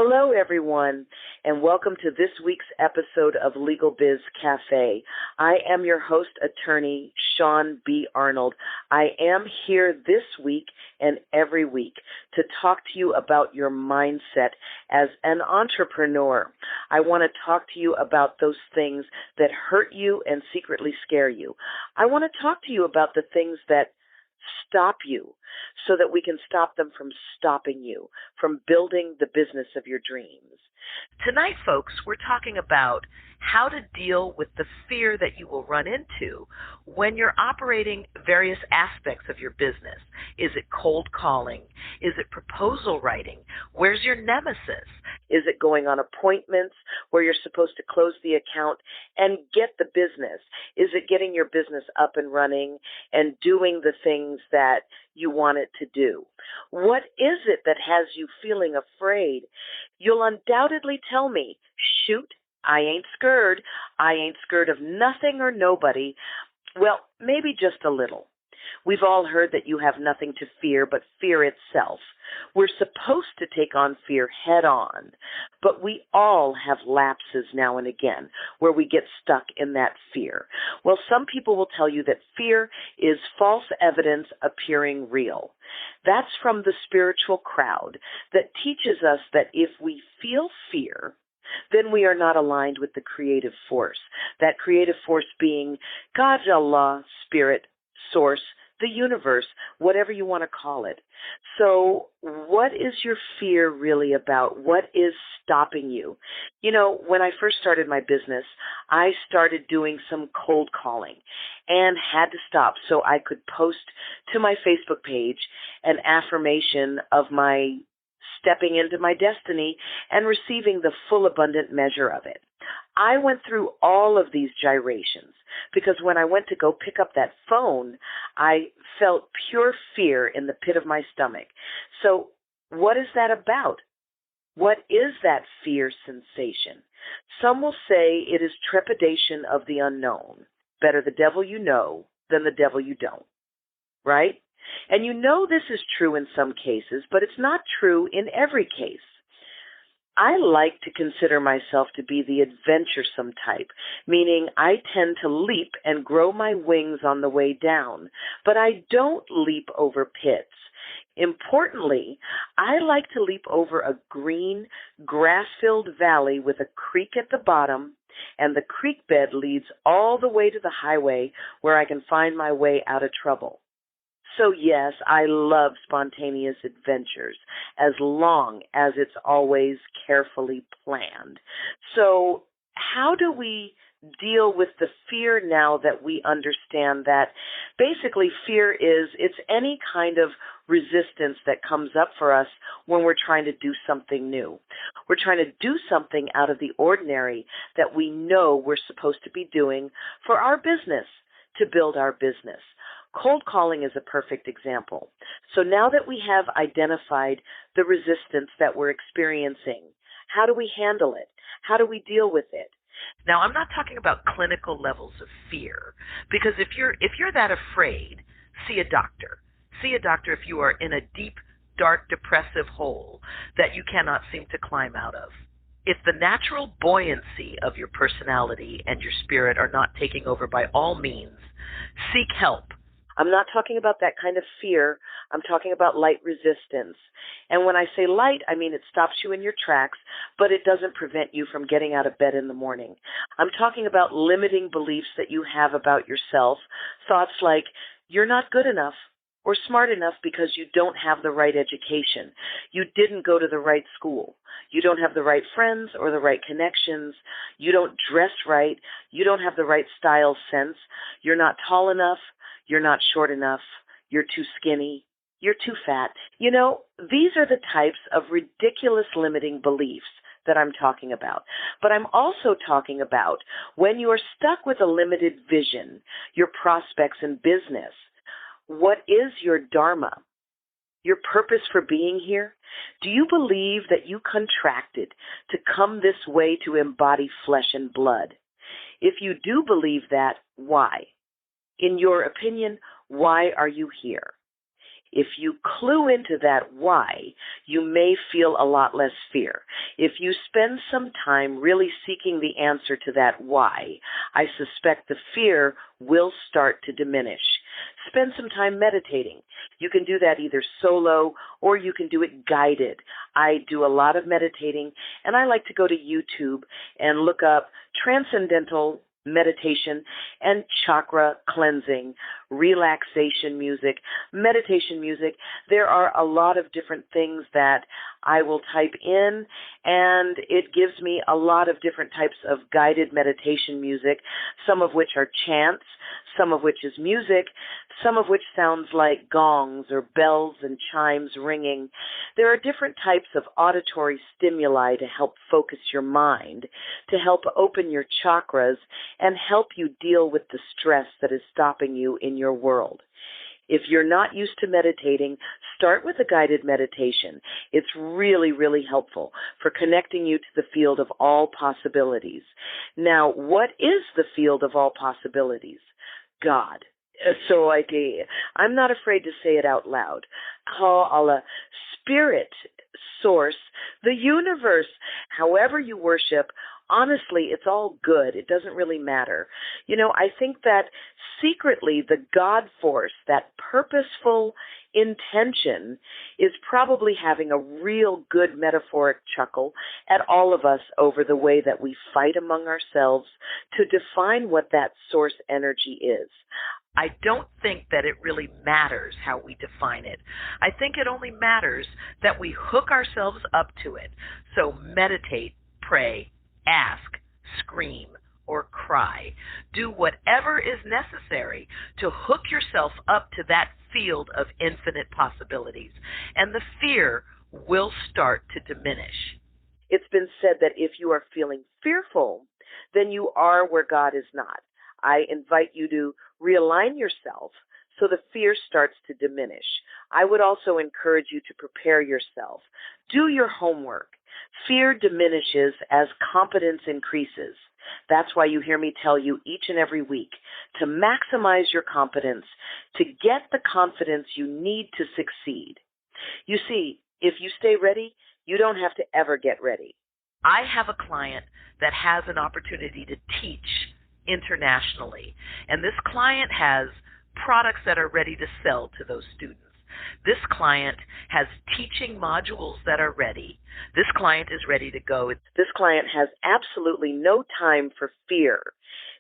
Hello, everyone, and welcome to this week's episode of Legal Biz Cafe. I am your host, attorney Shaune B. Arnold. I am here this week and every week to talk to you about your mindset as an entrepreneur. I want to talk to you about those things that hurt you and secretly scare you. I want to talk to you about the things that stop you so that we can stop them from stopping you, from building the business of your dreams. Tonight, folks, we're talking about how to deal with the fear that you will run into when you're operating various aspects of your business. Is it cold calling? Is it proposal writing? Where's your nemesis? Is it going on appointments where you're supposed to close the account and get the business? Is it getting your business up and running and doing the things that you want it to do? What is it that has you feeling afraid? You'll undoubtedly tell me, shoot, I ain't scared. I ain't scared of nothing or nobody. Well, maybe just a little. We've all heard that you have nothing to fear but fear itself. We're supposed to take on fear head on, but we all have lapses now and again where we get stuck in that fear. Well, some people will tell you that fear is false evidence appearing real. That's from the spiritual crowd that teaches us that if we feel fear, then we are not aligned with the creative force. That creative force being God, Allah, Spirit, Source, the universe, whatever you want to call it. So what is your fear really about? What is stopping you? You know, when I first started my business, I started doing some cold calling and had to stop so I could post to my Facebook page an affirmation of my stepping into my destiny and receiving the full abundant measure of it. I went through all of these gyrations because when I went to go pick up that phone, I felt pure fear in the pit of my stomach. So what is that about? What is that fear sensation? Some will say it is trepidation of the unknown. Better the devil you know than the devil you don't, right? And you know this is true in some cases, but it's not true in every case. I like to consider myself to be the adventuresome type, meaning I tend to leap and grow my wings on the way down, but I don't leap over pits. Importantly, I like to leap over a green, grass-filled valley with a creek at the bottom, and the creek bed leads all the way to the highway where I can find my way out of trouble. So yes, I love spontaneous adventures as long as it's always carefully planned. So how do we deal with the fear now that we understand that basically fear it's any kind of resistance that comes up for us when we're trying to do something new. We're trying to do something out of the ordinary that we know we're supposed to be doing for our business, to build our business. Cold calling is a perfect example. So now that we have identified the resistance that we're experiencing, how do we handle it? How do we deal with it? Now, I'm not talking about clinical levels of fear, because if you're that afraid, see a doctor. See a doctor if you are in a deep, dark, depressive hole that you cannot seem to climb out of. If the natural buoyancy of your personality and your spirit are not taking over, by all means, seek help. I'm not talking about that kind of fear. I'm talking about light resistance. And when I say light, I mean it stops you in your tracks, but it doesn't prevent you from getting out of bed in the morning. I'm talking about limiting beliefs that you have about yourself, thoughts like you're not good enough or smart enough because you don't have the right education. You didn't go to the right school. You don't have the right friends or the right connections. You don't dress right. You don't have the right style sense. You're not tall enough. You're not short enough. You're too skinny. You're too fat. You know, these are the types of ridiculous limiting beliefs that I'm talking about. But I'm also talking about when you are stuck with a limited vision, your prospects in business. What is your dharma? Your purpose for being here? Do you believe that you contracted to come this way to embody flesh and blood? If you do believe that, why? In your opinion, why are you here? If you clue into that why, you may feel a lot less fear. If you spend some time really seeking the answer to that why, I suspect the fear will start to diminish. Spend some time meditating. You can do that either solo or you can do it guided. I do a lot of meditating, and I like to go to YouTube and look up transcendental meditation and chakra cleansing, relaxation music, meditation music. There are a lot of different things that I will type in, and it gives me a lot of different types of guided meditation music, some of which are chants, some of which is music, some of which sounds like gongs or bells and chimes ringing. There are different types of auditory stimuli to help focus your mind, to help open your chakras, and help you deal with the stress that is stopping you in your world. If you're not used to meditating, start with a guided meditation. It's really, really helpful for connecting you to the field of all possibilities. Now, what is the field of all possibilities? God. So I'm not afraid to say it out loud. Call Allah spirit, source, the universe, however you worship. Honestly, it's all good. It doesn't really matter. I think that secretly the God force, that purposeful intention, is probably having a real good metaphoric chuckle at all of us over the way that we fight among ourselves to define what that source energy is. I don't think that it really matters how we define it. I think it only matters that we hook ourselves up to it. So meditate, pray, ask, scream, or cry. Do whatever is necessary to hook yourself up to that field of infinite possibilities, and the fear will start to diminish. It's been said that if you are feeling fearful, then you are where God is not. I invite you to realign yourself so the fear starts to diminish. I would also encourage you to prepare yourself. Do your homework. Fear diminishes as competence increases. That's why you hear me tell you each and every week to maximize your competence, to get the confidence you need to succeed. You see, if you stay ready, you don't have to ever get ready. I have a client that has an opportunity to teach internationally, and this client has products that are ready to sell to those students. This client has teaching modules that are ready. This client is ready to go. This client has absolutely no time for fear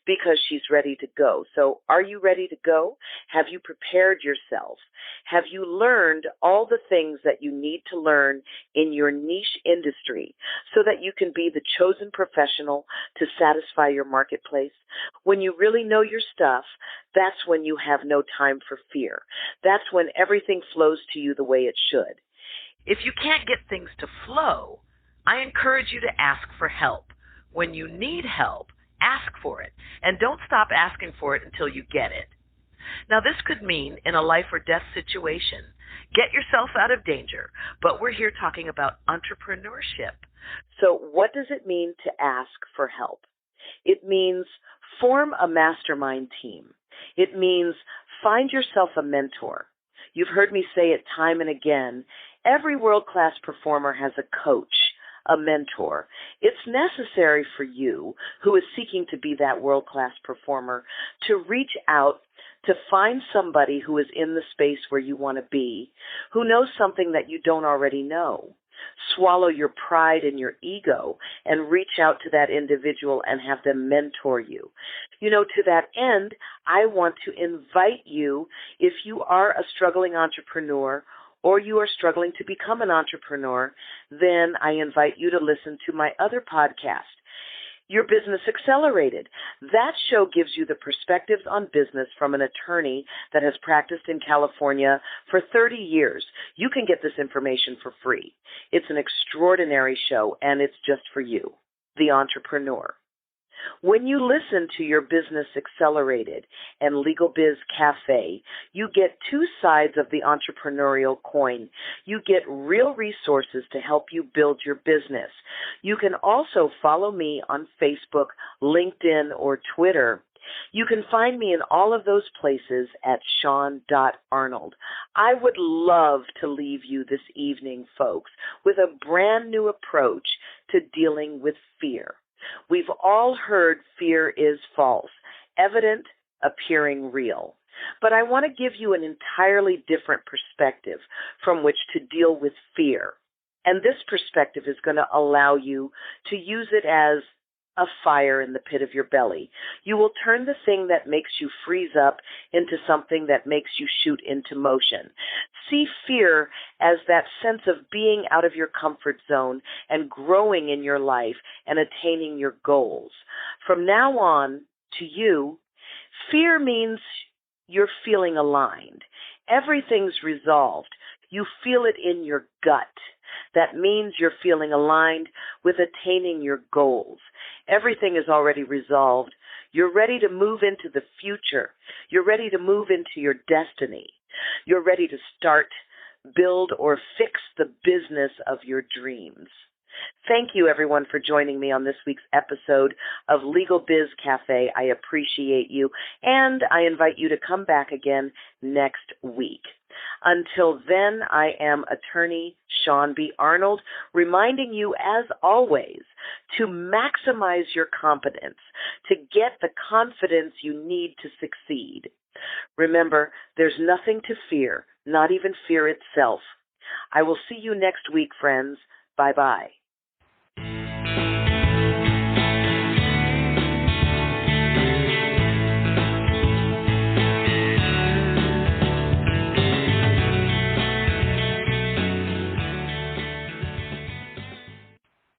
because she's ready to go. So are you ready to go? Have you prepared yourself? Have you learned all the things that you need to learn in your niche industry so that you can be the chosen professional to satisfy your marketplace? When you really know your stuff, that's when you have no time for fear. That's when everything flows to you the way it should. If you can't get things to flow, I encourage you to ask for help. When you need help, ask for it, and don't stop asking for it until you get it. Now, this could mean in a life or death situation. Get yourself out of danger, but we're here talking about entrepreneurship. So what does it mean to ask for help? It means form a mastermind team. It means find yourself a mentor. You've heard me say it time and again. Every world-class performer has a coach, a mentor. It's necessary for you, who is seeking to be that world-class performer, to reach out to find somebody who is in the space where you want to be, who knows something that you don't already know. Swallow your pride and your ego and reach out to that individual and have them mentor you. To that end, I want to invite you, if you are a struggling entrepreneur or you are struggling to become an entrepreneur, then I invite you to listen to my other podcast, Your Business Accelerated. That show gives you the perspectives on business from an attorney that has practiced in California for 30 years. You can get this information for free. It's an extraordinary show, and it's just for you, the entrepreneur. When you listen to Your Business Accelerated and Legal Biz Cafe, you get two sides of the entrepreneurial coin. You get real resources to help you build your business. You can also follow me on Facebook, LinkedIn, or Twitter You can find me in all of those places at Shaune.Arnold. I would love to leave you this evening, folks, with a brand new approach to dealing with fear. We've all heard fear is false, evident, appearing real. But I want to give you an entirely different perspective from which to deal with fear. And this perspective is going to allow you to use it as a fire in the pit of your belly. You will turn the thing that makes you freeze up into something that makes you shoot into motion. See fear as that sense of being out of your comfort zone and growing in your life and attaining your goals. From now on, to you, fear means you're feeling aligned. Everything's resolved. You feel it in your gut. That means you're feeling aligned with attaining your goals. Everything is already resolved. You're ready to move into the future. You're ready to move into your destiny. You're ready to start, build, or fix the business of your dreams. Thank you, everyone, for joining me on this week's episode of Legal Biz Cafe. I appreciate you, and I invite you to come back again next week. Until then, I am attorney Shaune B. Arnold, reminding you, as always, to maximize your competence, to get the confidence you need to succeed. Remember, there's nothing to fear, not even fear itself. I will see you next week, friends. Bye-bye.